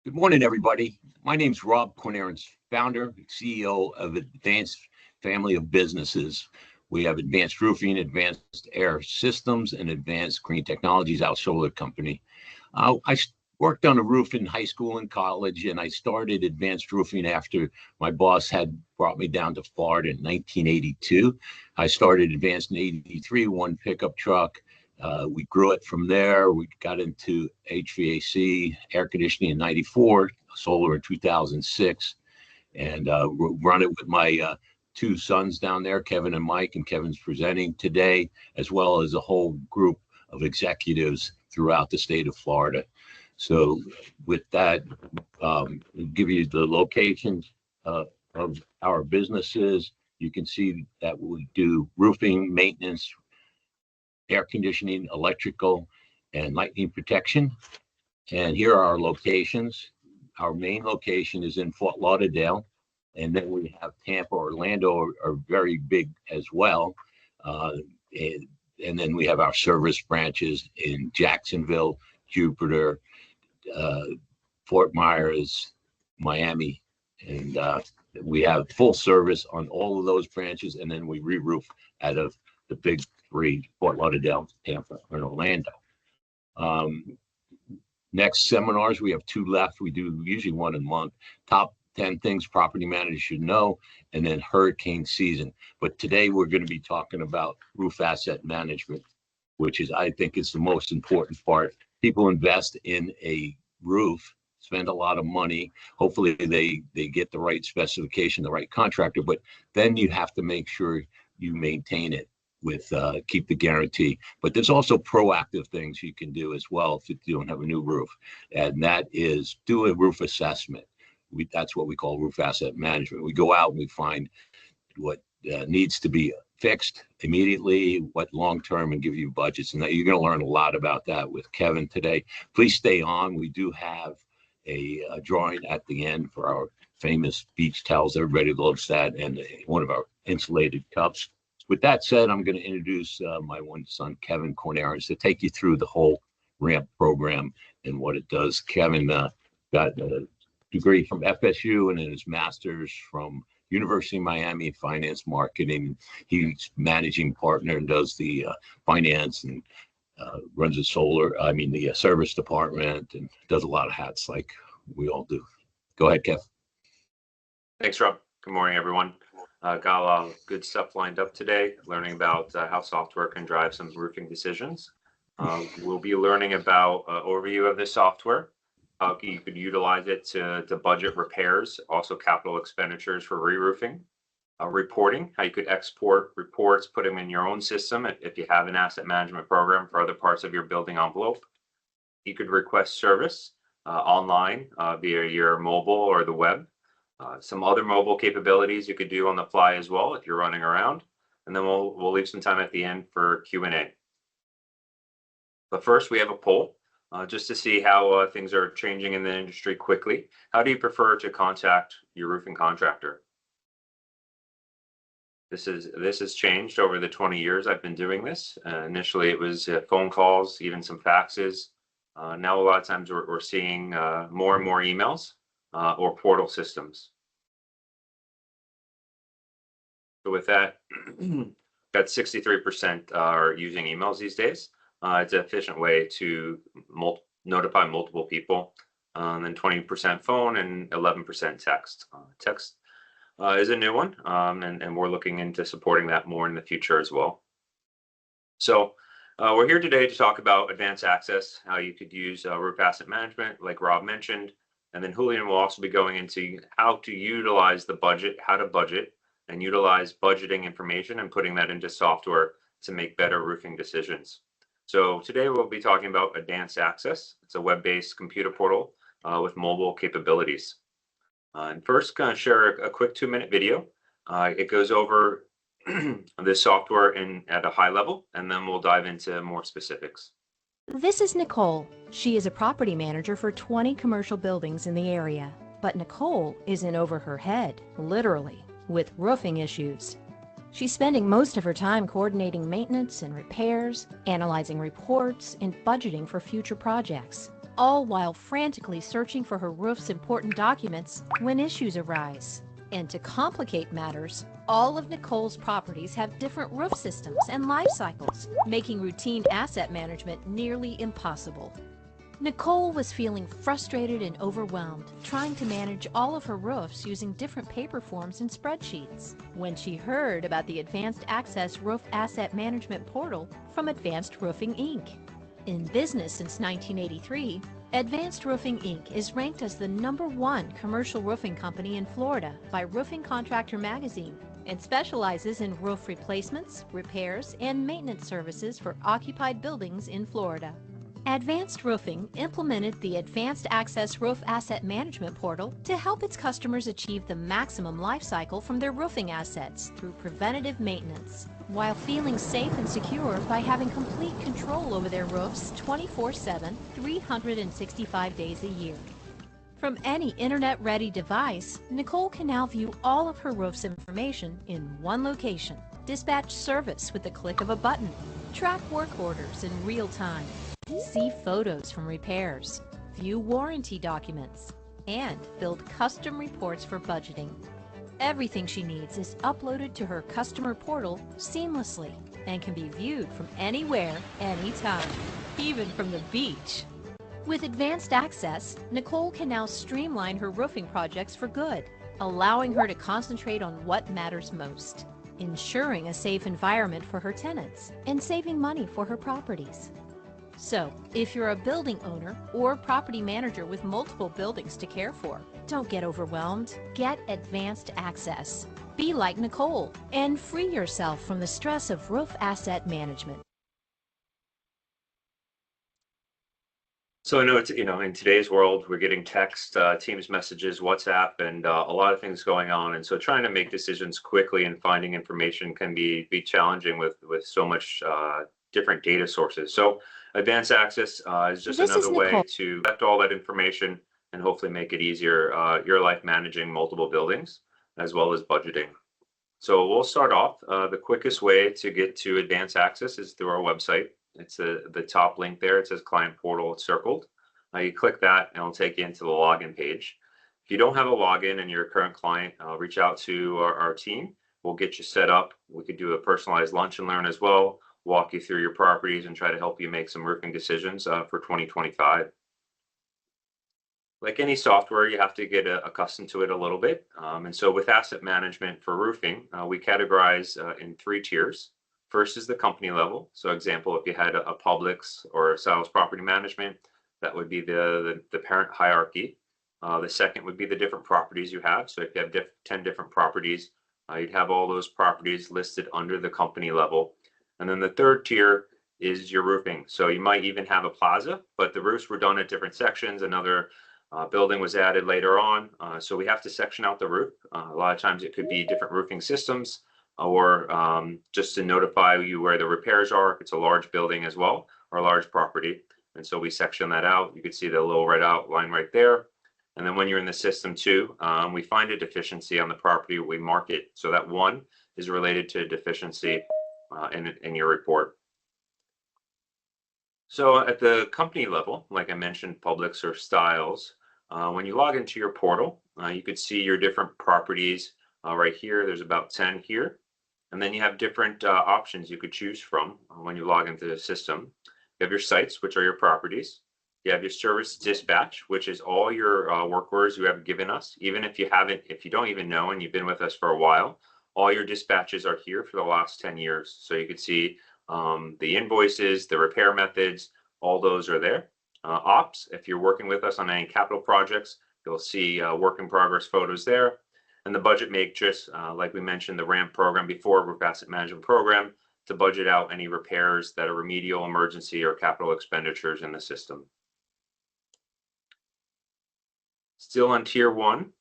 Good morning, everybody. My name's Rob Cornerans, founder, CEO of Advanced Family of Businesses. We have Advanced Roofing, Advanced Air Systems, and Advanced Green Technologies, our solar company. I worked on a roof in high school and college, and I started Advanced Roofing after my boss had brought me down to Florida in 1982. I started Advanced in 83, one pickup truck. We grew it from there. We got into HVAC, air conditioning in 94, solar in 2006, and run it with my two sons down there, Kevin and Mike, and Kevin's presenting today, as well as a whole group of executives throughout the state of Florida. So with that, I'll give you the locations of our businesses. You can see that we do roofing, maintenance, air conditioning, electrical, and lightning protection. And here are our locations. Our main location is in Fort Lauderdale, and then we have Tampa, Orlando are very big as well. And then we have our service branches in Jacksonville, Jupiter, Fort Myers, Miami, and we have full service on all of those branches, and then we re-roof out of the big three: Fort Lauderdale, Tampa, and Orlando. Next seminars, we have two left. We do usually one a month. Top 10 things property managers should know, and then hurricane season. But today we're going to be talking about roof asset management, which is, I think, is the most important part. People invest in a roof, spend a lot of money. Hopefully they get the right specification, the right contractor, but then you have to make sure you maintain it with keep the guarantee. But there's also proactive things you can do as well if you don't have a new roof, and that is do a roof assessment. That's what we call roof asset management. We go out and we find what needs to be fixed immediately, what long-term, and give you budgets. And you're going to learn a lot about that with Kevin today. Please stay on. We do have a drawing at the end for our famous beach towels. Everybody loves that, and one of our insulated cups. With that said, I'm going to introduce my one son, Kevin Cornerans, to take you through the whole RAMP program and what it does. Kevin got a degree from FSU and then his master's from University of Miami, finance marketing. He's managing partner and does the finance and runs the the service department, and does a lot of hats like we all do. Go ahead, Kev. Thanks, Rob. Good morning, everyone. Got a lot of good stuff lined up today, learning about how software can drive some roofing decisions. We'll be learning about overview of this software, how you could utilize it to budget repairs, also capital expenditures for re-roofing, reporting, how you could export reports, put them in your own system if you have an asset management program for other parts of your building envelope. You could request service online via your mobile or the web. Some other mobile capabilities you could do on the fly as well if you're running around, and then we'll leave some time at the end for Q&A. But first, we have a poll just to see how things are changing in the industry quickly. How do you prefer to contact your roofing contractor? This has changed over the 20 years I've been doing this. Initially, it was phone calls, even some faxes. Now, a lot of times we're seeing more and more emails. Or portal systems. So with that, got 63% are using emails these days. It's an efficient way to notify multiple people. And then 20% phone and 11% text. Text is a new one, and we're looking into supporting that more in the future as well. So we're here today to talk about advanced access, how you could use roof asset management, like Rob mentioned. And then Julian will also be going into how to utilize the budget, how to budget, and utilize budgeting information and putting that into software to make better roofing decisions. So today we'll be talking about Advanced Access. It's a web-based computer portal with mobile capabilities. And first, going to share a quick 2-minute video. It goes over this software at a high level, and then we'll dive into more specifics. This is Nicole. She is a property manager for 20 commercial buildings in the area. But Nicole is in over her head, literally, with roofing issues. She's spending most of her time coordinating maintenance and repairs, analyzing reports, and budgeting for future projects, all while frantically searching for her roof's important documents when issues arise. And to complicate matters, all of Nicole's properties have different roof systems and life cycles, making routine asset management nearly impossible. Nicole was feeling frustrated and overwhelmed, trying to manage all of her roofs using different paper forms and spreadsheets, when she heard about the Advanced Access Roof Asset Management Portal from Advanced Roofing Inc. In business since 1983, Advanced Roofing Inc. is ranked as the #1 commercial roofing company in Florida by Roofing Contractor magazine and specializes in roof replacements, repairs, and maintenance services for occupied buildings in Florida. Advanced Roofing implemented the Advanced Access Roof Asset Management Portal to help its customers achieve the maximum life cycle from their roofing assets through preventative maintenance, while feeling safe and secure by having complete control over their roofs 24/7, 365 days a year. From any internet-ready device, Nicole can now view all of her roof's information in one location, dispatch service with the click of a button, track work orders in real time, see photos from repairs, view warranty documents, and build custom reports for budgeting. Everything she needs is uploaded to her customer portal seamlessly and can be viewed from anywhere, anytime, even from the beach. With Advanced Access, Nicole can now streamline her roofing projects for good, allowing her to concentrate on what matters most, ensuring a safe environment for her tenants and saving money for her properties. So, if you're a building owner or property manager with multiple buildings to care for, don't get overwhelmed. Get Advanced Access. Be like Nicole and free yourself from the stress of roof asset management. So I know it's, in today's world, we're getting text, Teams messages, WhatsApp, and a lot of things going on. And so trying to make decisions quickly and finding information can be challenging with so much different data sources. So Advanced Access is just another way to collect all that information and hopefully make it easier your life managing multiple buildings as well as budgeting. So we'll start off. The quickest way to get to Advanced Access is through our website. It's the top link there. It says Client Portal circled. You click that and it'll take you into the login page. If you don't have a login and you're a current client, reach out to our team. We'll get you set up. We could do a personalized lunch and learn as well, walk you through your properties and try to help you make some roofing decisions for 2025. Like any software, you have to get accustomed to it a little bit. And so with asset management for roofing, we categorize in 3 tiers. First is the company level. So example, if you had a Publix or a Sal's Property Management, that would be the parent hierarchy. The second would be the different properties you have. So if you have 10 different properties, you'd have all those properties listed under the company level. And then the third tier is your roofing. So you might even have a plaza, but the roofs were done at different sections. Another building was added later on. So we have to section out the roof. A lot of times it could be different roofing systems or just to notify you where the repairs are if it's a large building as well or a large property. And so we section that out. You can see the little red outline right there. And then when you're in the system too, we find a deficiency on the property, we mark it. So that 1 is related to a deficiency in your report. So at the company level, like I mentioned, Publix or Styles, when you log into your portal, you could see your different properties right here. There's about 10 here. And then you have different options you could choose from when you log into the system. You have your sites, which are your properties. You have your service dispatch, which is all your work orders you have given us. Even if you don't even know and you've been with us for a while, all your dispatches are here for the last 10 years. So you could see the invoices, the repair methods, all those are there. Ops, if you're working with us on any capital projects, you'll see work in progress photos there. And the budget matrix, like we mentioned, the RAMP program before, Roof Asset Management Program, to budget out any repairs that are remedial, emergency, or capital expenditures in the system. Still on tier 1,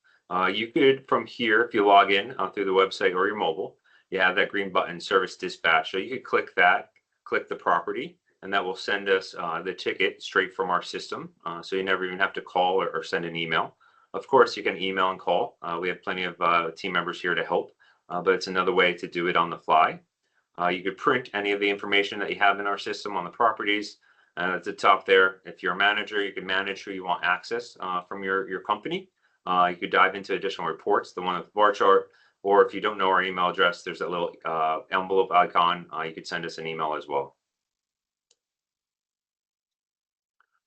you could, from here, if you log in through the website or your mobile, you have that green button, Service Dispatch. So you could click that, click the property, and that will send us the ticket straight from our system. So you never even have to call or send an email. Of course, you can email and call. We have plenty of team members here to help, but it's another way to do it on the fly. You could print any of the information that you have in our system on the properties, At the top there, if you're a manager, you can manage who you want access from your company. You could dive into additional reports, the one with the bar chart, or if you don't know our email address, there's that little envelope icon. You could send us an email as well.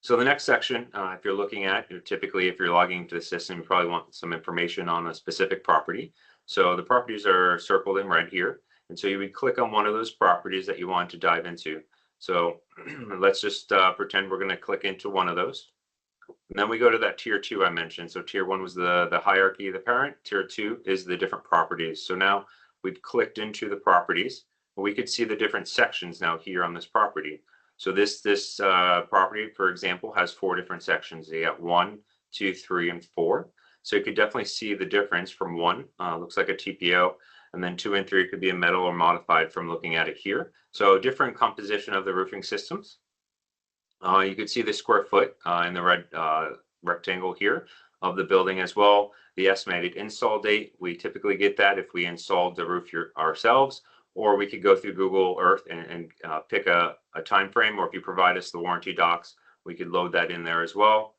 So the next section, if you're looking at, typically if you're logging into the system, you probably want some information on a specific property. So the properties are circled in red here. And so you would click on one of those properties that you want to dive into. So let's just pretend we're going to click into one of those. And then we go to that tier 2 I mentioned. So tier 1 was the hierarchy of the parent. Tier 2 is the different properties. So now we've clicked into the properties. We could see the different sections now here on this property. So this property, for example, has 4 different sections. You got 1, 2, 3, and 4. So you could definitely see the difference from 1, looks like a TPO, and then 2 and 3 could be a metal or modified from looking at it here. So different composition of the roofing systems. You could see the square foot in the red rectangle here of the building as well. The estimated install date, we typically get that if we installed the roof ourselves, or we could go through Google Earth and pick a time frame, or if you provide us the warranty docs, we could load that in there as well.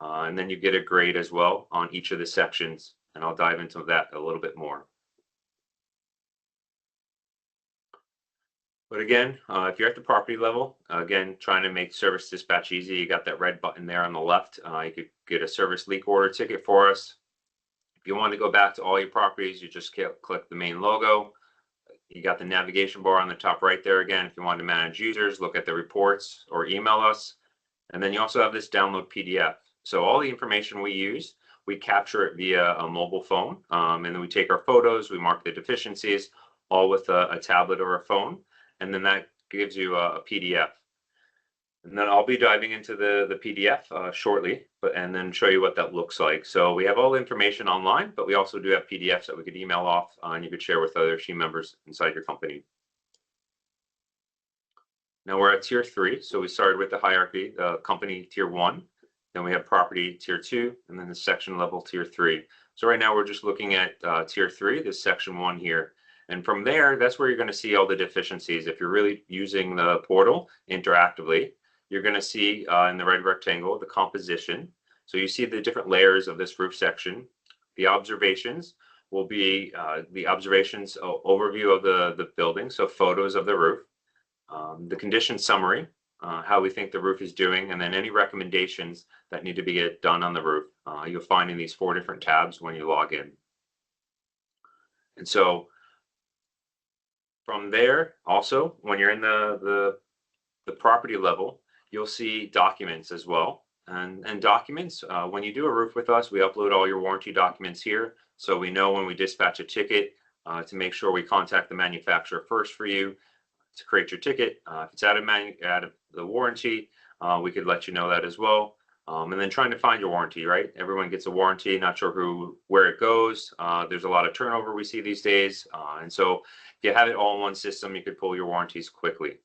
And then you get a grade as well on each of the sections, and I'll dive into that a little bit more. But again, if you're at the property level, again, trying to make service dispatch easy, you got that red button there on the left. You could get a service leak order ticket for us. If you want to go back to all your properties, you just click the main logo. You got the navigation bar on the top right there again. If you want to manage users, look at the reports or email us. And then you also have this download PDF. So all the information we use, we capture it via a mobile phone. And then we take our photos, we mark the deficiencies, all with a tablet or a phone. And then that gives you a PDF. And then I'll be diving into the PDF shortly, and then show you what that looks like. So we have all the information online, but we also do have PDFs that we could email off and you could share with other team members inside your company. Now we're at tier 3. So we started with the hierarchy, company tier 1, then we have property tier 2, and then the section level tier 3. So right now we're just looking at tier 3, this section 1 here. And from there, that's where you're going to see all the deficiencies. If you're really using the portal interactively, you're going to see in the red rectangle, the composition. So you see the different layers of this roof section. The observations will be the observations overview of the building, so photos of the roof. The condition summary, how we think the roof is doing, and then any recommendations that need to be done on the roof. You'll find in these 4 different tabs when you log in. And so from there, also, when you're in the property level, you'll see documents as well. And documents, when you do a roof with us, we upload all your warranty documents here. So we know when we dispatch a ticket to make sure we contact the manufacturer first for you to create your ticket. If it's out of the warranty, we could let you know that as well. And then trying to find your warranty, right? Everyone gets a warranty, not sure where it goes. There's a lot of turnover we see these days. And so if you have it all in one system, you could pull your warranties quickly.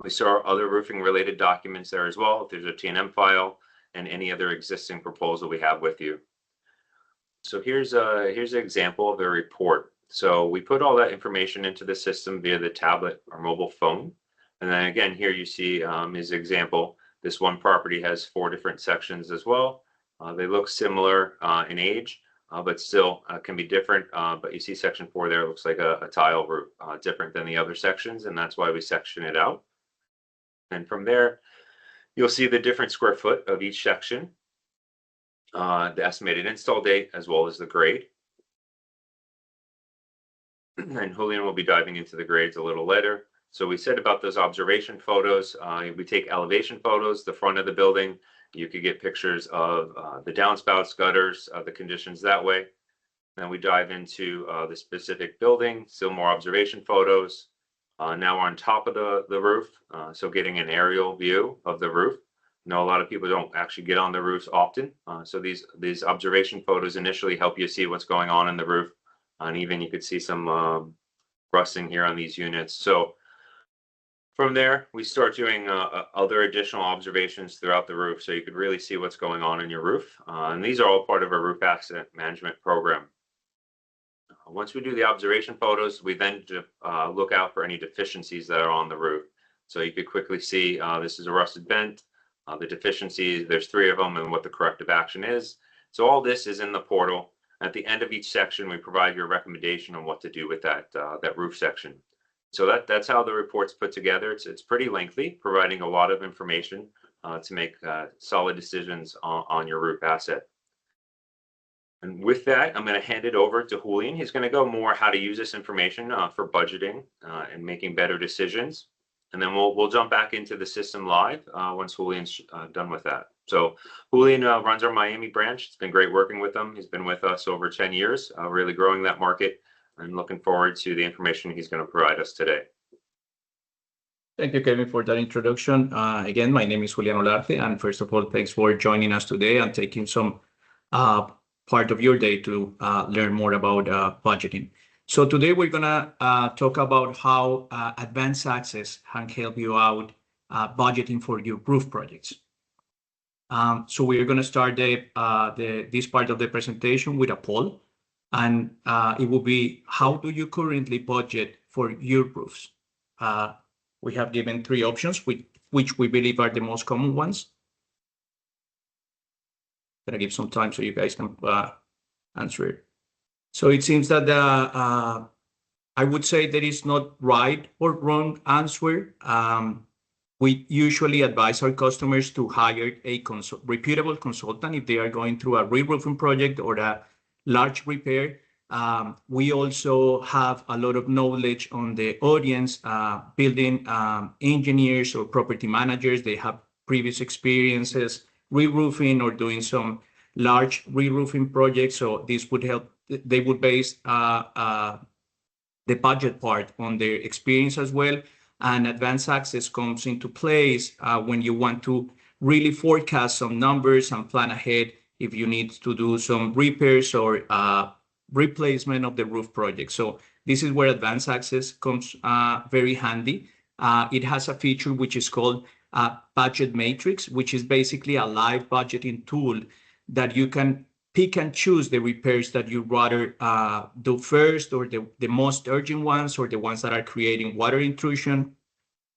We saw other roofing related documents there as well. If there's a T&M file and any other existing proposal we have with you. So here's an example of a report. So we put all that information into the system via the tablet or mobile phone. And then again, here you see his example. This one property has 4 different sections as well. They look similar in age, but still can be different. But you see section 4 there looks like a tile roof, different than the other sections, and that's why we section it out. And from there, you'll see the different square foot of each section, the estimated install date, as well as the grade. And Julian will be diving into the grades a little later. So we said about those observation photos, we take elevation photos, the front of the building. You could get pictures of the downspouts, gutters, the conditions that way. Then we dive into the specific building, still more observation photos. Now we're on top of the roof, so getting an aerial view of the roof. I know a lot of people don't actually get on the roofs often, so these observation photos initially help you see what's going on in the roof, and even you could see some rusting here on these units. So from there, we start doing other additional observations throughout the roof, so you could really see what's going on in your roof. And these are all part of a roof accident management program. Once we do the observation photos, we then look out for any deficiencies that are on the roof. So you could quickly see this is a rusted vent, the deficiencies, there's 3 of them, and what the corrective action is. So all this is in the portal. At the end of each section, we provide you a recommendation on what to do with that roof section. So that's how the report's put together. It's pretty lengthy, providing a lot of information to make solid decisions on your roof asset. And with that, I'm going to hand it over to Julian. He's going to go more how to use this information for budgeting and making better decisions. And then we'll jump back into the system live once Julian's done with that. So Julian runs our Miami branch. It's been great working with him. He's been with us over 10 years, really growing that market. I'm looking forward to the information he's going to provide us today. Thank you, Kevin, for that introduction. Again, my name is Julian Olarte, and first of all, thanks for joining us today and taking some part of your day to learn more about budgeting. So today we're gonna talk about how Advanced Access can help you out budgeting for your roof projects. So we're gonna start this part of the presentation with a poll, and it will be, how do you currently budget for your roofs? We have given 3 options, which we believe are the most common ones. Gonna give some time so you guys can answer it. So it seems that I would say there is not right or wrong answer. We usually advise our customers to hire a reputable consultant if they are going through a re-roofing project or a large repair. We also have a lot of knowledge on the audience, building engineers or property managers. They have previous experiences re-roofing or doing some large re-roofing projects. So this would help. They would base the budget part on their experience as well. And Advanced Access comes into place when you want to really forecast some numbers and plan ahead if you need to do some repairs or replacement of the roof project. So this is where Advanced Access comes very handy. It has a feature which is called Budget Matrix, which is basically a live budgeting tool that you can pick and choose the repairs that you'd rather do first, or the most urgent ones, or the ones that are creating water intrusion.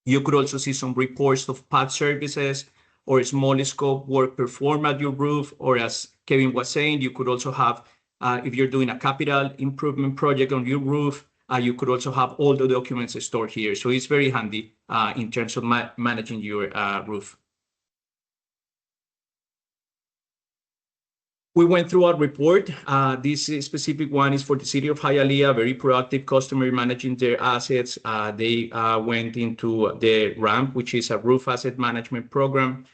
You could also see some reports of past services or small scope work performed at your roof, or as Kevin was saying, you could also have, if you're doing a capital improvement project on your roof, you could also have all the documents stored here. So it's very handy in terms of managing your roof. We went through our report. This specific one is for the city of Hialeah, very proactive customer managing their assets. They went into the RAMP, which is a roof asset management program.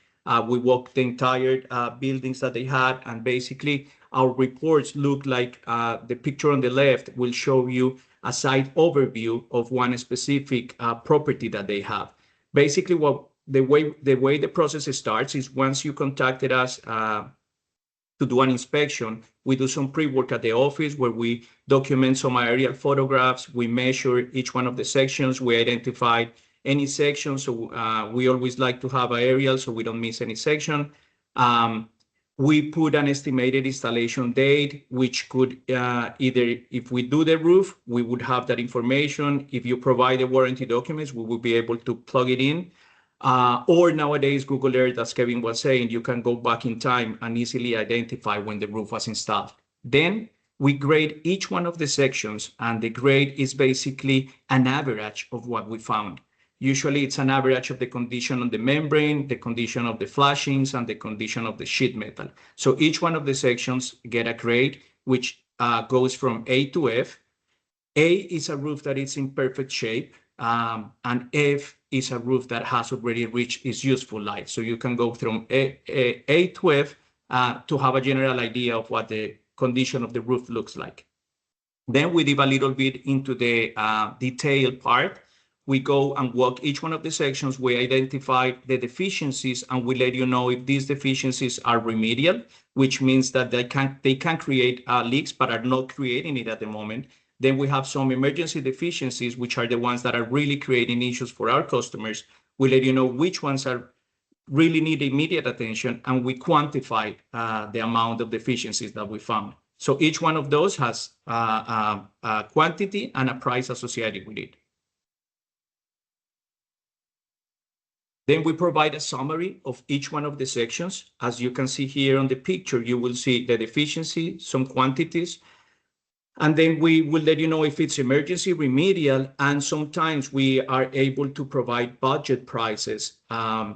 We walked the entire buildings that they had, and basically our reports look like the picture on the left will show you a site overview of one specific property that they have. Basically, the way the process starts is once you contacted us to do an inspection, we do some pre-work at the office where we document some aerial photographs. We measure each one of the sections. We identify any section. So we always like to have an aerial so we don't miss any section. We put an estimated installation date, which could either, if we do the roof, we would have that information. If you provide the warranty documents, we will be able to plug it in. Or nowadays, Google Earth, as Kevin was saying, you can go back in time and easily identify when the roof was installed. Then we grade each one of the sections, and the grade is basically an average of what we found. Usually it's an average of the condition on the membrane, the condition of the flashings, and the condition of the sheet metal. So each one of the sections get a grade, which goes from A to F. A is a roof that is in perfect shape, and F is a roof that has already reached its useful life. So you can go from A to F to have a general idea of what the condition of the roof looks like. Then we dive a little bit into the detailed part. We go and walk each one of the sections. We identify the deficiencies, and we let you know if these deficiencies are remedial, which means that they can create leaks, but are not creating it at the moment. Then we have some emergency deficiencies, which are the ones that are really creating issues for our customers. We let you know which ones are really need immediate attention, and we quantify the amount of deficiencies that we found. So each one of those has a quantity and a price associated with it. Then we provide a summary of each one of the sections. As you can see here on the picture, you will see the deficiency, some quantities, and then we will let you know if it's emergency, remedial, and sometimes we are able to provide budget prices.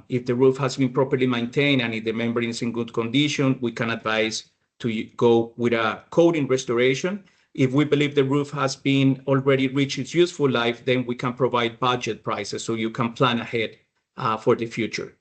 If the roof has been properly maintained and if the membrane is in good condition, we can advise to go with a coating restoration. If we believe the roof has been already reached its useful life, then we can provide budget prices so you can plan ahead for the future.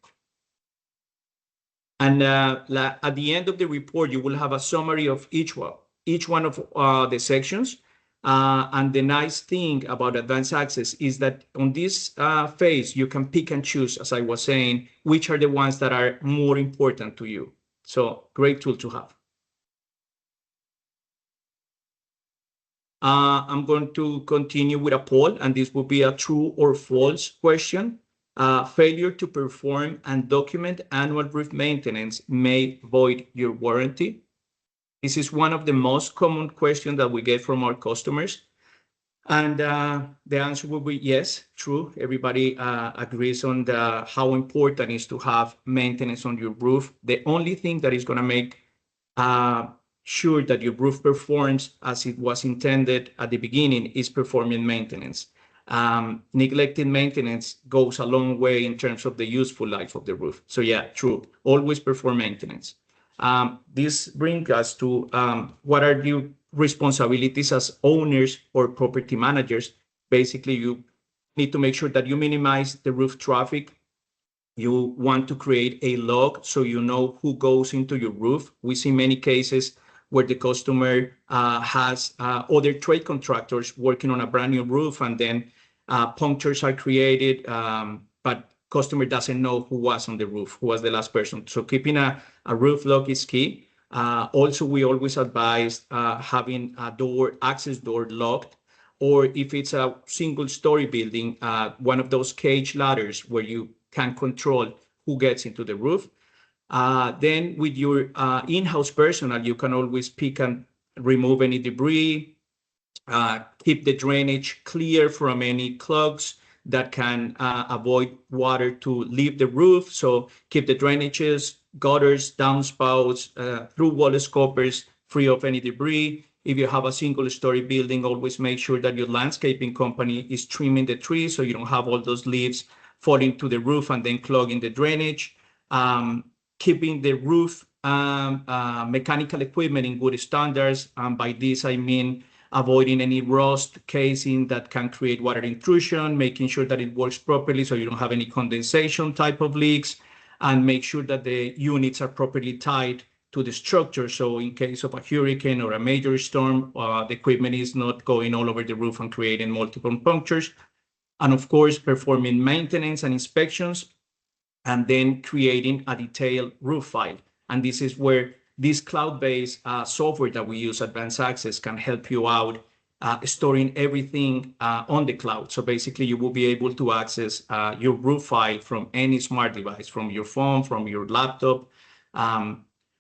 And at the end of the report, you will have a summary of each one of the sections. And the nice thing about advanced access is that on this phase, you can pick and choose, as I was saying, which are the ones that are more important to you. So great tool to have. I'm going to continue with a poll, and this will be a true or false question. Failure to perform and document annual roof maintenance may void your warranty. This is one of the most common questions that we get from our customers. And the answer will be yes, true. Everybody agrees on how important it is to have maintenance on your roof. The only thing that is going to make sure that your roof performs as it was intended at the beginning is performing maintenance. Neglected maintenance goes a long way in terms of the useful life of the roof. So yeah, true. Always perform maintenance. This brings us to what are your responsibilities as owners or property managers. Basically, you need to make sure that you minimize the roof traffic. You want to create a log so you know who goes into your roof. We see many cases where the customer has other trade contractors working on a brand new roof, and then punctures are created, but customer doesn't know who was on the roof, who was the last person. So keeping a roof log is key. Also, we always advise having a access door locked, or if it's a single story building, one of those cage ladders where you can control who gets into the roof. Then with your in-house personnel, you can always pick and remove any debris, keep the drainage clear from any clogs that can avoid water to leave the roof. So keep the drainages, gutters, downspouts, through wall scoopers free of any debris. If you have a single story building, always make sure that your landscaping company is trimming the trees so you don't have all those leaves falling to the roof and then clogging the drainage. Keeping the roof mechanical equipment in good standards. By this, I mean avoiding any rust casing that can create water intrusion, making sure that it works properly so you don't have any condensation type of leaks, and make sure that the units are properly tied to the structure. So in case of a hurricane or a major storm, the equipment is not going all over the roof and creating multiple punctures. And of course, performing maintenance and inspections, and then creating a detailed roof file. And this is where this cloud-based software that we use, Advanced Access, can help you out storing everything on the cloud. So basically, you will be able to access your roof file from any smart device, from your phone, from your laptop.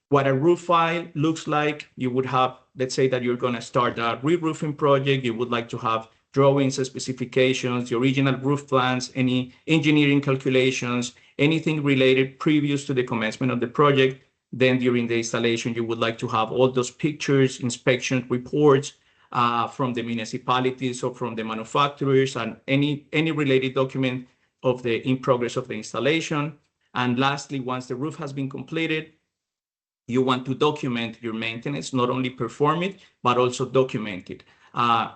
What a roof file looks like, you would have, let's say that you're going to start a re-roofing project. You would like to have drawings and specifications, the original roof plans, any engineering calculations, anything related previous to the commencement of the project. Then during the installation, you would like to have all those pictures, inspection reports from the municipalities or from the manufacturers, and any related document of the in progress of the installation. And lastly, once the roof has been completed, you want to document your maintenance, not only perform it, but also document it.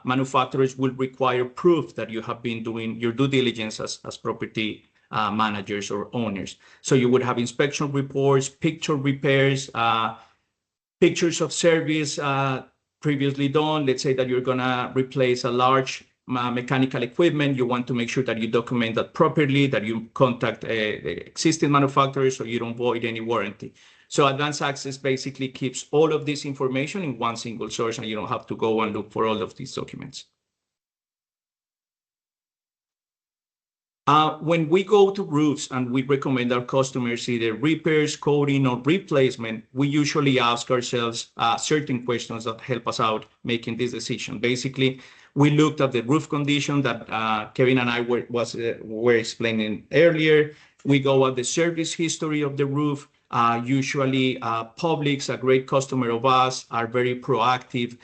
Manufacturers will require proof that you have been doing your due diligence as property managers or owners. So you would have inspection reports, picture repairs, pictures of service previously done. Let's say that you're going to replace a large mechanical equipment. You want to make sure that you document that properly, that you contact the existing manufacturer so you don't void any warranty. So Advanced Access basically keeps all of this information in one single source, and you don't have to go and look for all of these documents. When we go to roofs and we recommend our customers either repairs, coating, or replacement, we usually ask ourselves certain questions that help us out making this decision. Basically, we looked at the roof condition that Kevin and I were explaining earlier. We go at the service history of the roof. Usually, Publix, a great customer of us, are very proactive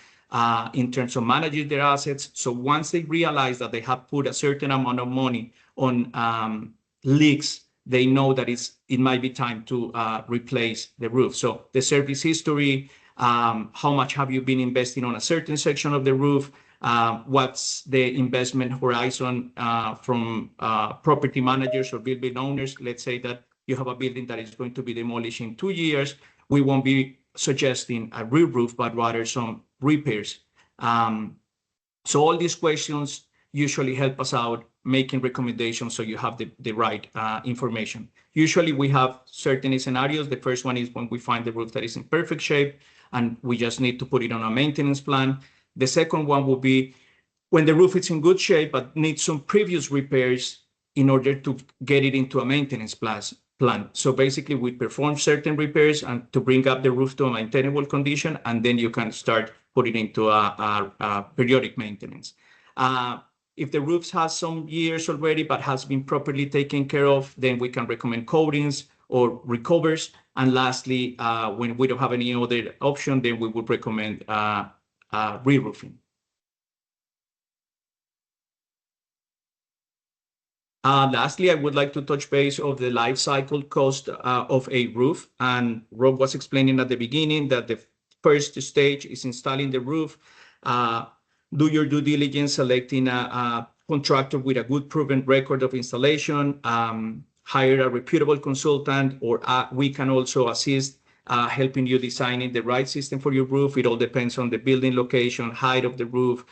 in terms of managing their assets. So once they realize that they have put a certain amount of money on leaks, they know that it might be time to replace the roof. So the service history, how much have you been investing on a certain section of the roof? What's the investment horizon from property managers or building owners? Let's say that you have a building that is going to be demolished in 2 years. We won't be suggesting a re-roof, but rather some repairs. So all these questions usually help us out making recommendations so you have the right information. Usually we have certain scenarios. The first one is when we find the roof that is in perfect shape and we just need to put it on a maintenance plan. The second one will be when the roof is in good shape but needs some previous repairs in order to get it into a maintenance plan. So basically we perform certain repairs and to bring up the roof to a maintainable condition, and then you can start putting it into a periodic maintenance. If the roof has some years already but has been properly taken care of, then we can recommend coatings or recovers. And lastly, when we don't have any other option, then we would recommend re-roofing. Lastly, I would like to touch base of the life cycle cost of a roof. And Rob was explaining at the beginning that the first stage is installing the roof. Do your due diligence selecting a contractor with a good proven record of installation, hire a reputable consultant, or we can also assist helping you designing the right system for your roof. It all depends on the building location, height of the roof,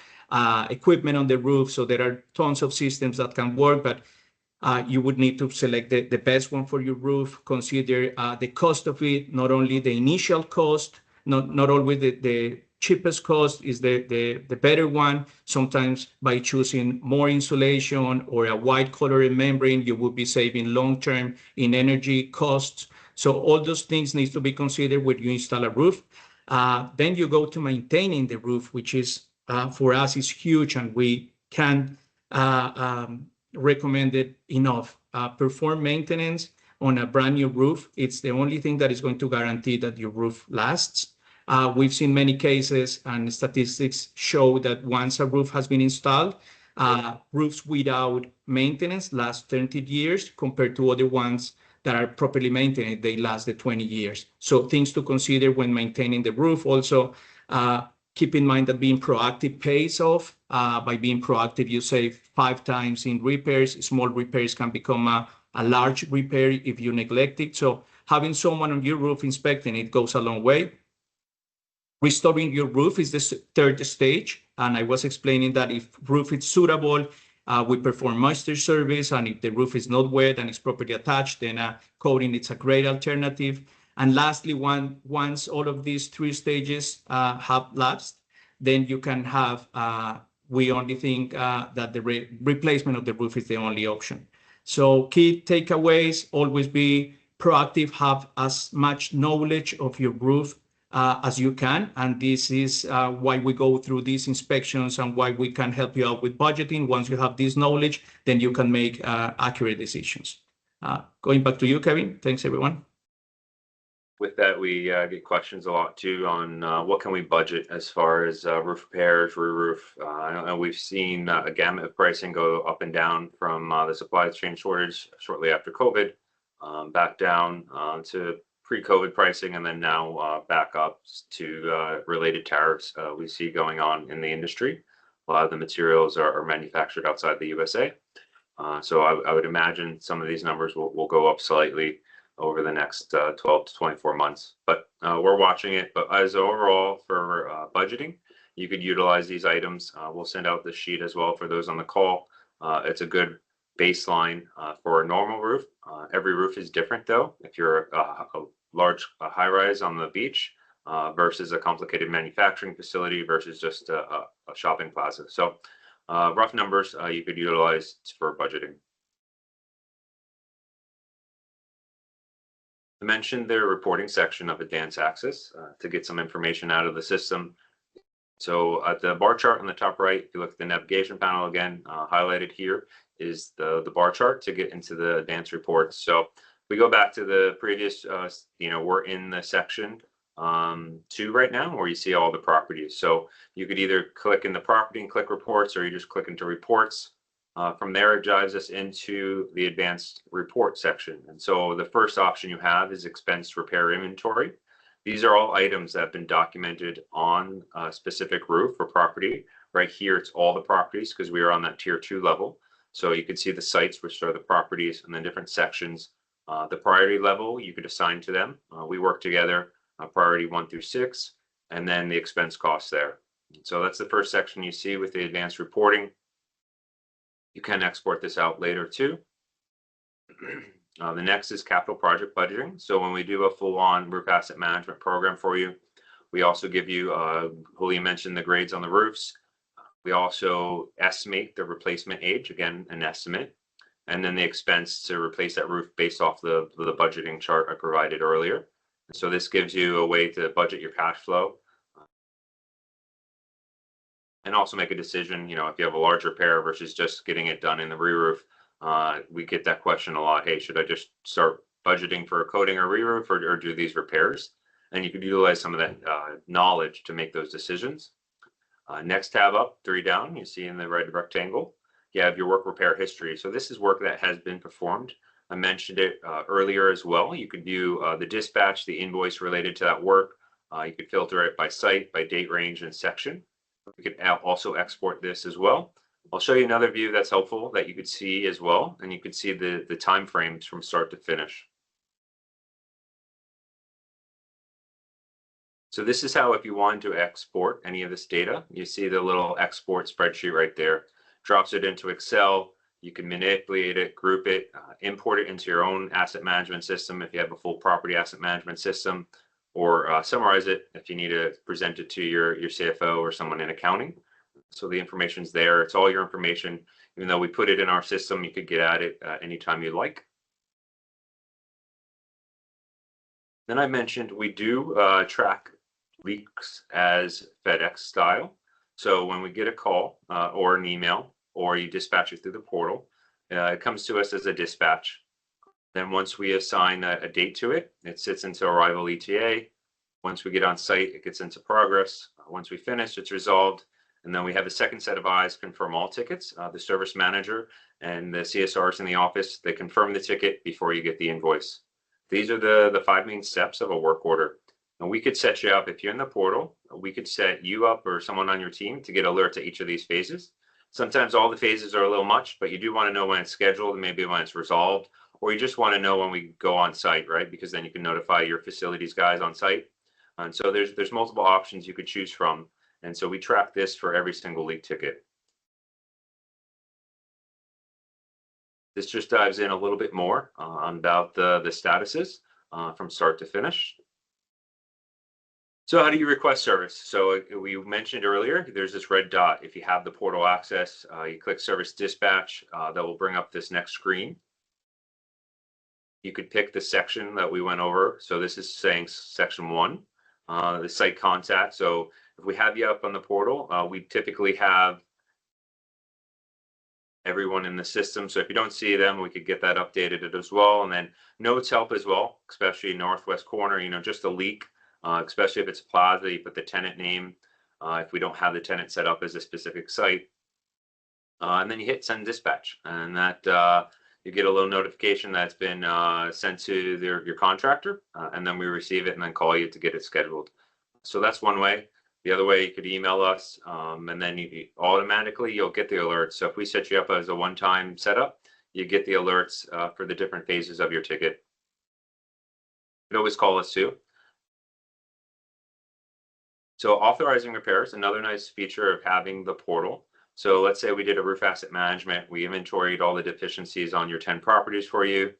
equipment on the roof. So there are tons of systems that can work, but you would need to select the best one for your roof. Consider the cost of it, not only the initial cost, not always the cheapest cost is the better one. Sometimes by choosing more insulation or a white colored membrane, you will be saving long-term in energy costs. So all those things need to be considered when you install a roof. Then you go to maintaining the roof, which is for us is huge, and we can recommend it enough. Perform maintenance on a brand new roof. It's the only thing that is going to guarantee that your roof lasts. We've seen many cases and statistics show that once a roof has been installed, roofs without maintenance last 30 years compared to other ones that are properly maintained, they last the 20 years. So things to consider when maintaining the roof. Also, keep in mind that being proactive pays off. By being proactive, you save 5 times in repairs. Small repairs can become a large repair if you neglect it. So having someone on your roof inspecting it goes a long way. Restoring your roof is the third stage. And I was explaining that if roof is suitable, we perform moisture service. And if the roof is not wet and it's properly attached, then coating is a great alternative. And lastly, once all of these 3 stages have lapsed, then you can have, we only think that the replacement of the roof is the only option. So key takeaways, always be proactive, have as much knowledge of your roof as you can. And this is why we go through these inspections and why we can help you out with budgeting. Once you have this knowledge, then you can make accurate decisions. Going back to you, Kevin. Thanks, everyone. With that, we get questions a lot too on what can we budget as far as roof repairs, re-roof. I know we've seen a gamut of pricing go up and down from the supply chain shortage shortly after COVID, back down to pre-COVID pricing, and then now back up to related tariffs we see going on in the industry. A lot of the materials are manufactured outside the USA. So I would imagine some of these numbers will go up slightly over the next 12 to 24 months, but we're watching it. But as overall for budgeting, you could utilize these items. We'll send out the sheet as well for those on the call. It's a good baseline for a normal roof. Every roof is different though. If you're a large high rise on the beach versus a complicated manufacturing facility versus just a shopping plaza. So rough numbers you could utilize for budgeting. I mentioned the reporting section of Advanced Access to get some information out of the system. So at the bar chart on the top right, if you look at the navigation panel again, highlighted here, is the bar chart to get into the advanced reports. So we go back to the previous, we're in the section 2 right now where you see all the properties. So you could either click in the property and click reports, or you just click into reports. From there, it drives us into the advanced report section. And so the first option you have is expense repair inventory. These are all items that have been documented on a specific roof or property. Right here, it's all the properties because we are on that tier 2 level. So you can see the sites, which are the properties, and then different sections. The priority level you could assign to them. We work together, priority 1 through 6, and then the expense costs there. So that's the first section you see with the advanced reporting. You can export this out later too. The next is capital project budgeting. So when we do a full-on roof asset management program for you, we also give you, Julia mentioned the grades on the roofs. We also estimate the replacement age, again, an estimate, and then the expense to replace that roof based off the budgeting chart I provided earlier. So this gives you a way to budget your cash flow and also make a decision, if you have a large repair versus just getting it done in the re-roof. We get that question a lot. Hey, should I just start budgeting for a coating or re-roof or do these repairs? And you could utilize some of that knowledge to make those decisions. Next tab up, 3 down, you see in the red rectangle, you have your work repair history. So this is work that has been performed. I mentioned it earlier as well. You could view the dispatch, the invoice related to that work. You could filter it by site, by date range, and section. We could also export this as well. I'll show you another view that's helpful that you could see as well, and you could see the time frames from start to finish. So this is how, if you wanted to export any of this data, you see the little export spreadsheet right there. Drops it into Excel. You can manipulate it, group it, import it into your own asset management system if you have a full property asset management system, or summarize it if you need to present it to your CFO or someone in accounting. So the information's there. It's all your information. Even though we put it in our system, you could get at it anytime you like. Then I mentioned we do track leaks as FedEx style. So when we get a call or an email, or you dispatch it through the portal, it comes to us as a dispatch. Then once we assign a date to it, it sits into arrival ETA. Once we get on site, it gets into progress. Once we finish, it's resolved. And then we have a second set of eyes confirm all tickets. The service manager and the CSRs in the office, they confirm the ticket before you get the invoice. These are the 5 main steps of a work order. And we could set you up, if you're in the portal, we could set you up or someone on your team to get alerts at each of these phases. Sometimes all the phases are a little much, but you do want to know when it's scheduled and maybe when it's resolved, or you just want to know when we go on site, right? Because then you can notify your facilities guys on site. And so there's multiple options you could choose from. And so we track this for every single leak ticket. This just dives in a little bit more about the statuses from start to finish. So how do you request service? So we mentioned earlier, there's this red dot. If you have the portal access, you click service dispatch, that will bring up this next screen. You could pick the section that we went over. So this is saying section 1, the site contact. So if we have you up on the portal, we typically have everyone in the system. So if you don't see them, we could get that updated as well. And then notes help as well, especially northwest corner, just a leak. Especially if it's a plaza, you put the tenant name, if we don't have the tenant set up as a specific site. And then you hit send dispatch, and that you get a little notification that's been sent to your contractor, and then we receive it and then call you to get it scheduled. So that's one way. The other way, you could email us, and then you automatically you'll get the alerts. So if we set you up as a one-time setup, you get the alerts for the different phases of your ticket. You can always call us too. So authorizing repairs, another nice feature of having the portal. So let's say we did a roof asset management, we inventoried all the deficiencies on your 10 properties for you.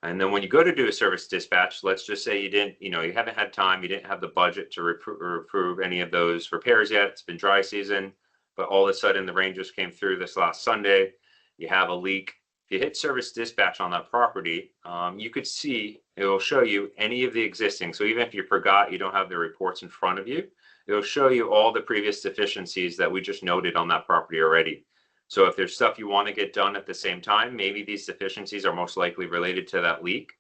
And then when you go to do a service dispatch, let's just say you didn't, you haven't had time, you didn't have the budget to approve any of those repairs yet. It's been dry season, but all of a sudden the rain just came through this last Sunday. You have a leak. If you hit service dispatch on that property, you could see, it will show you any of the existing. So even if you forgot, you don't have the reports in front of you, it'll show you all the previous deficiencies that we just noted on that property already. So if there's stuff you want to get done at the same time, maybe these deficiencies are most likely related to that leak.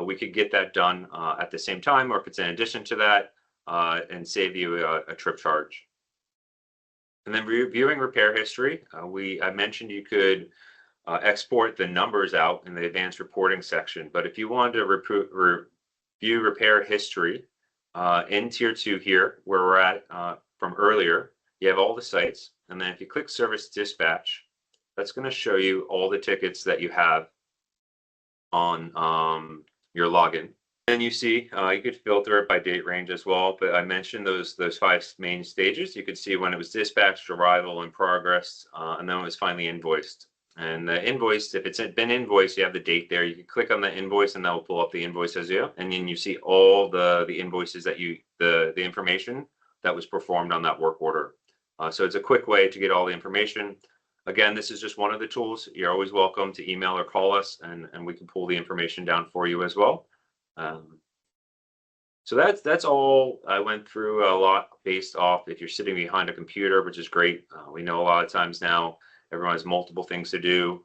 We could get that done at the same time, or if it's in addition to that, and save you a trip charge. And then reviewing repair history, I mentioned you could export the numbers out in the advanced reporting section. But if you wanted to review repair history in tier 2 here, where we're at from earlier, you have all the sites. And then if you click service dispatch, that's going to show you all the tickets that you have on your login. And you see, you could filter it by date range as well. But I mentioned those 5 main stages. You could see when it was dispatched, arrival, in progress, and then it was finally invoiced. And the invoice, if it's been invoiced, you have the date there. You can click on the invoice, and that will pull up the invoice as you. And then you see all the invoices that the information that was performed on that work order. So it's a quick way to get all the information. Again, this is just one of the tools. You're always welcome to email or call us, and we can pull the information down for you as well. So that's all I went through, a lot based off if you're sitting behind a computer, which is great. We know a lot of times now everyone has multiple things to do,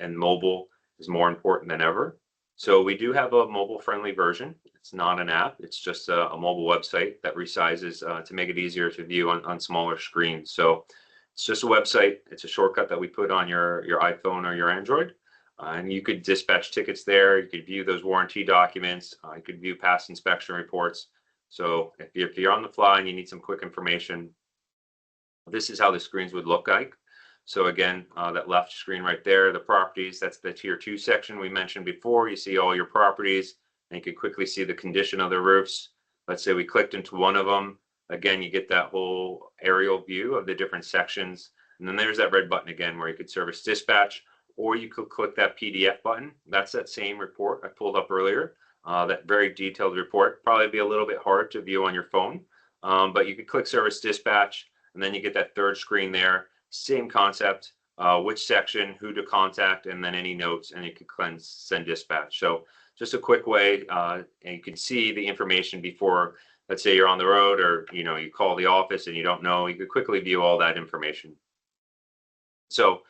and mobile is more important than ever. So we do have a mobile friendly version. It's not an app. It's just a mobile website that resizes to make it easier to view on smaller screens. So it's just a website. It's a shortcut that we put on your iPhone or your Android. And you could dispatch tickets there. You could view those warranty documents. You could view past inspection reports. So if you're on the fly and you need some quick information, this is how the screens would look like. So again, that left screen right there, the properties, that's the tier 2 section we mentioned before. You see all your properties, and you can quickly see the condition of the roofs. Let's say we clicked into one of them. Again, you get that whole aerial view of the different sections. And then there's that red button again where you could service dispatch, or you could click that PDF button. That's that same report I pulled up earlier, that very detailed report. Probably be a little bit hard to view on your phone, but you could click service dispatch, and then you get that third screen there. Same concept, which section, who to contact, and then any notes, and you can send dispatch. So just a quick way, and you can see the information before, let's say you're on the road, or you call the office and you don't know, you could quickly view all that information. So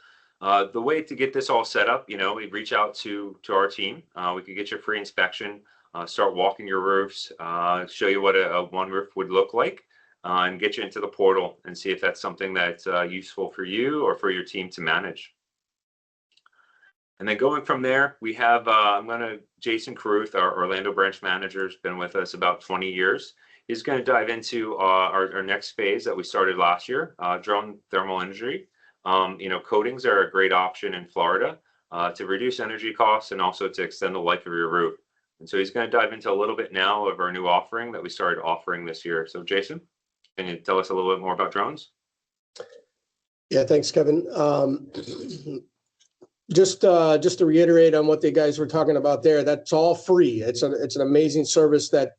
the way to get this all set up, we reach out to our team. We could get your free inspection, start walking your roofs, show you what a one roof would look like. And get you into the portal and see if that's something that's useful for you or for your team to manage. And then going from there, we have Jason Caruth, our Orlando branch manager, has been with us about 20 years. He's going to dive into our next phase that we started last year, drone thermal imagery. Coatings are a great option in Florida to reduce energy costs and also to extend the life of your roof. And so he's going to dive into a little bit now of our new offering that we started offering this year. So Jason, can you tell us a little bit more about drones? Yeah, thanks, Kevin. Just to reiterate on what the guys were talking about there, that's all free. It's an amazing service that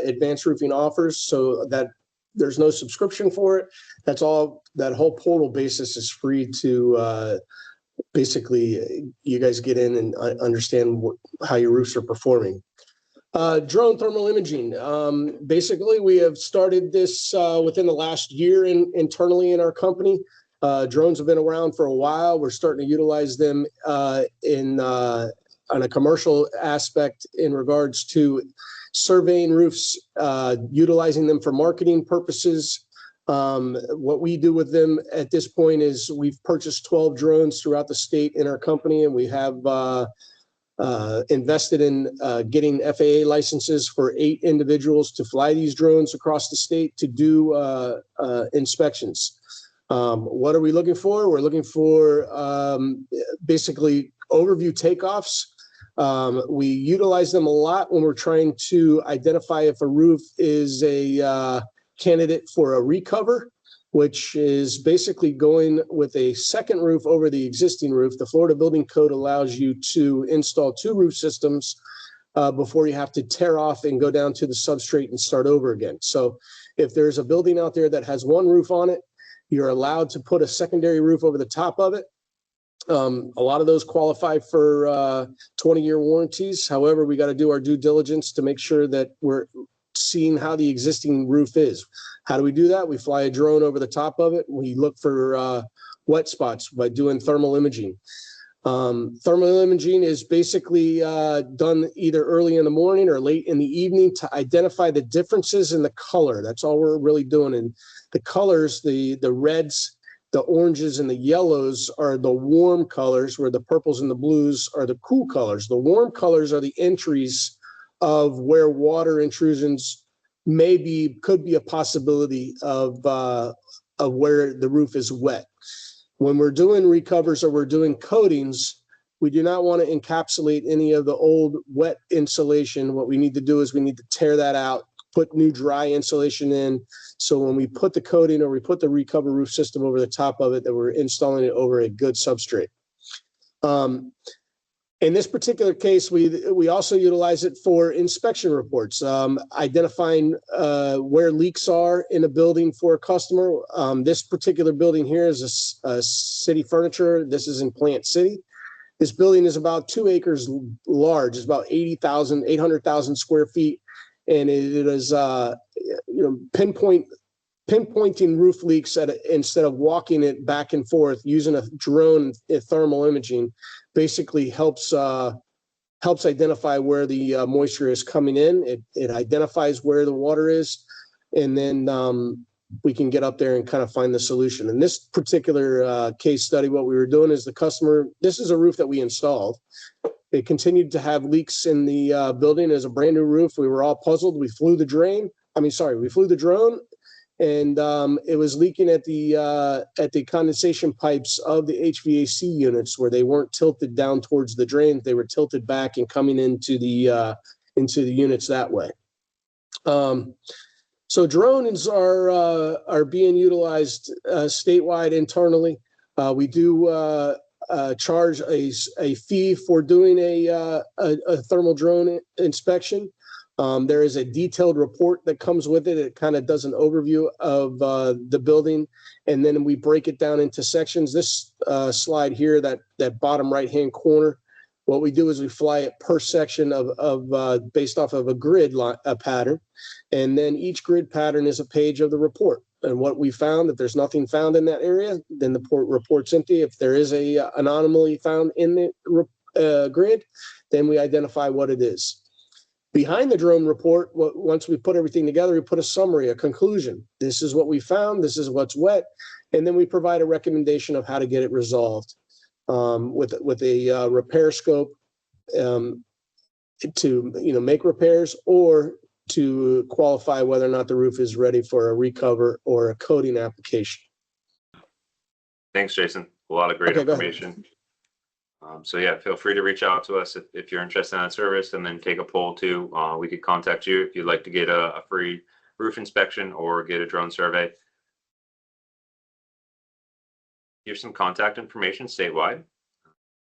Advanced Roofing offers, so that there's no subscription for it. That's all. That whole portal basis is free to basically you guys get in and understand how your roofs are performing. Drone thermal imaging. Basically, we have started this within the last year internally in our company. Drones have been around for a while. We're starting to utilize them on a commercial aspect in regards to surveying roofs, utilizing them for marketing purposes. What we do with them at this point is we've purchased 12 drones throughout the state in our company, and we have invested in getting FAA licenses for 8 individuals to fly these drones across the state to do inspections. What are we looking for? We're looking for basically overview takeoffs. We utilize them a lot when we're trying to identify if a roof is a candidate for a recover, which is basically going with a second roof over the existing roof. The Florida Building Code allows you to install 2 roof systems before you have to tear off and go down to the substrate and start over again. So if there's a building out there that has 1 roof on it, you're allowed to put a secondary roof over the top of it. A lot of those qualify for 20-year warranties. However, we got to do our due diligence to make sure that we're seeing how the existing roof is. How do we do that? We fly a drone over the top of it. We look for wet spots by doing thermal imaging. Thermal imaging is basically done either early in the morning or late in the evening to identify the differences in the color. That's all we're really doing. And the colors, the reds, the oranges, and the yellows are the warm colors, where the purples and the blues are the cool colors. The warm colors are the entries of where water intrusions could be a possibility of where the roof is wet. When we're doing recovers or we're doing coatings, we do not want to encapsulate any of the old wet insulation. What we need to do is we need to tear that out, put new dry insulation in. So when we put the coating or we put the recover roof system over the top of it, that we're installing it over a good substrate. In this particular case, we also utilize it for inspection reports, identifying where leaks are in a building for a customer. This particular building here is a city furniture. This is in Plant City. This building is about 2 acres large. It's about 800,000 square feet, and it is pinpointing roof leaks instead of walking it back and forth using a drone thermal imaging. Basically helps identify where the moisture is coming in. It identifies where the water is, and then we can get up there and kind of find the solution. In this particular case study, what we were doing is this is a roof that we installed. It continued to have leaks in the building as a brand new roof. We were all puzzled. We flew the drone, and it was leaking at the condensation pipes of the HVAC units, where they weren't tilted down towards the drain. They were tilted back and coming into the units that way. So drones are being utilized statewide internally. We do charge a fee for doing a thermal drone inspection. There is a detailed report that comes with it. It kind of does an overview of the building, and then we break it down into sections. This slide here, that bottom right-hand corner, what we do is we fly it per section of based off of a grid pattern, and then each grid pattern is a page of the report. And what we found, if there's nothing found in that area, then the report's empty. If there is an anomaly found in the grid, then we identify what it is. Behind the drone report, once we put everything together, we put a summary, a conclusion. This is what we found. This is what's wet. And then we provide a recommendation of how to get it resolved with a repair scope to make repairs, or to qualify whether or not the roof is ready for a recover or a coating application. Thanks, Jason. A lot of great information. So yeah, feel free to reach out to us if you're interested in that service, and then take a poll too. We could contact you if you'd like to get a free roof inspection or get a drone survey. Here's some contact information statewide.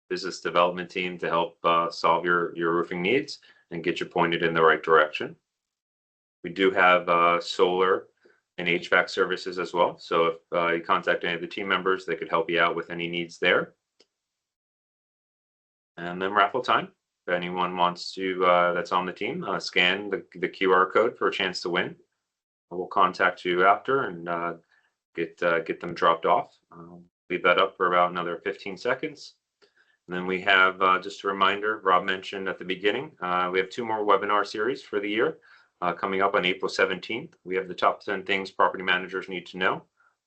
Business development team to help solve your roofing needs and get you pointed in the right direction. We do have solar and HVAC services as well. So if you contact any of the team members, they could help you out with any needs there. And then raffle time. If anyone wants to, that's on the team, scan the QR code for a chance to win. We'll contact you after and get them dropped off. Leave that up for about another 15 seconds. And then we have just a reminder, Rob mentioned at the beginning, we have 2 more webinar series for the year coming up on April 17th. We have the top 10 things property managers need to know.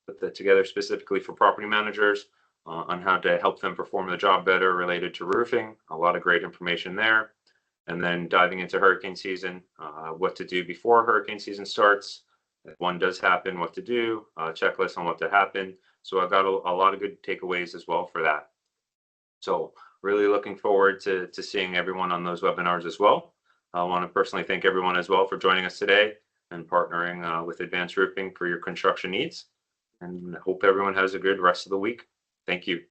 Put that together specifically for property managers. On how to help them perform the job better related to roofing. A lot of great information there. And then diving into hurricane season, what to do before hurricane season starts. If one does happen, what to do, checklist on what to happen. So I've got a lot of good takeaways as well for that. So really looking forward to seeing everyone on those webinars as well. I want to personally thank everyone as well for joining us today and partnering with Advanced Roofing for your construction needs. And hope everyone has a good rest of the week. Thank you.